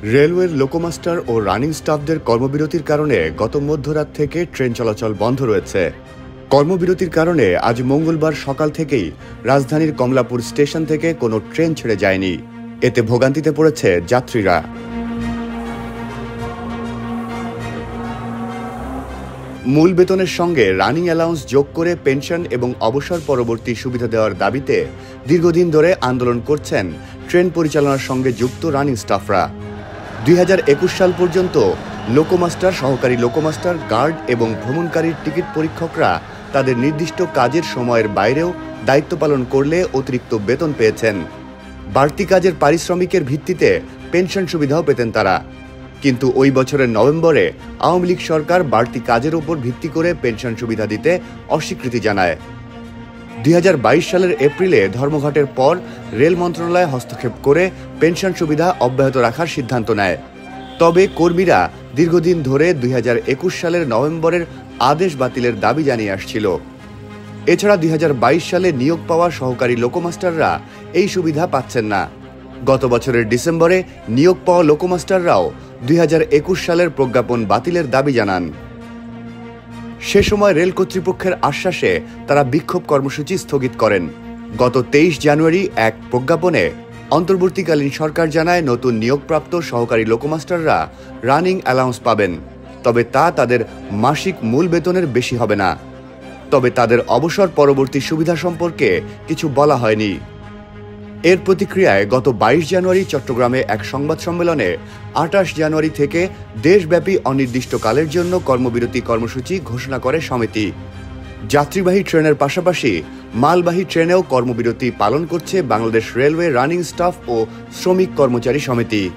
রেলওয়ের লোকোমাস্টার ও রানিং স্টাফদের কর্মবিরতির কারণে গত মধ্যরাত থেকে ট্রেন চলাচল বন্ধ রয়েছে। কর্মবিরতির কারণে আজ মঙ্গলবার সকাল থেকেই রাজধানীর কমলাপুর স্টেশন থেকে কোনো ট্রেন ছেড়ে যায়নি। এতে ভোগান্তিতে পড়েছে যাত্রীরা। মূল বেতনের সঙ্গে রানিং অ্যালাউন্স যোগ করে পেনশন এবং অবসর পরবর্তী সুবিধা দেওয়ার দাবিতে দীর্ঘদিন ধরে আন্দোলন করছেন ট্রেন পরিচালনার সঙ্গে যুক্ত রানিং স্টাফরা। 2021 সাল পর্যন্ত লোকোমাস্টার, সহকারী লোকোমাস্টার, গার্ড এবং ভ্রমণকারীর টিকিট পরীক্ষকরা তাদের নির্দিষ্ট কাজের সময়ের বাইরেও দায়িত্ব পালন করলে অতিরিক্ত বেতন পেয়েছেন। বাড়তি কাজের পারিশ্রমিকের ভিত্তিতে পেনশন সুবিধাও পেতেন তারা। কিন্তু ওই বছরের নভেম্বরে আওয়ামী লীগ সরকার বাড়তি কাজের উপর ভিত্তি করে পেনশন সুবিধা দিতে অস্বীকৃতি জানায়। 2022 সালের এপ্রিলে ধর্মঘটের পর রেল মন্ত্রণালয় হস্তক্ষেপ করে পেনশন সুবিধা অব্যাহত রাখার সিদ্ধান্ত নেয়। তবে কর্মীরা দীর্ঘদিন ধরে 2021 সালের নভেম্বরের আদেশ বাতিলের দাবি জানিয়ে আসছিল। এছাড়া 2022 সালে নিয়োগ পাওয়া সহকারী লোকোমাস্টাররা এই সুবিধা পাচ্ছেন না। গত বছরের ডিসেম্বরে নিয়োগ পাওয়া লোকোমাস্টাররাও 2021 সালের প্রজ্ঞাপন বাতিলের দাবি জানান। সে সময় রেল কর্তৃপক্ষের আশ্বাসে তারা বিক্ষোভ কর্মসূচি স্থগিত করেন। গত 23 জানুয়ারি এক প্রজ্ঞাপনে অন্তর্বর্তীকালীন সরকার জানায় নতুন নিয়োগপ্রাপ্ত সহকারী লোকোমাস্টাররা রানিং অ্যালাউন্স পাবেন, তবে তা তাদের মাসিক মূল বেতনের বেশি হবে না। তবে তাদের অবসর পরবর্তী সুবিধা সম্পর্কে কিছু বলা হয়নি। এর প্রতিক্রিয়ায় গত 22 জানুয়ারি চট্টগ্রামে এক সংবাদ সম্মেলনে 28 জানুয়ারি থেকে দেশব্যাপী অনির্দিষ্টকালের জন্য কর্মবিরতি কর্মসূচি ঘোষণা করে সমিতি। যাত্রীবাহী ট্রেনের পাশাপাশি মালবাহী ট্রেনেও কর্মবিরতি পালন করছে বাংলাদেশ রেলওয়ে রানিং স্টাফ ও শ্রমিক কর্মচারী সমিতি।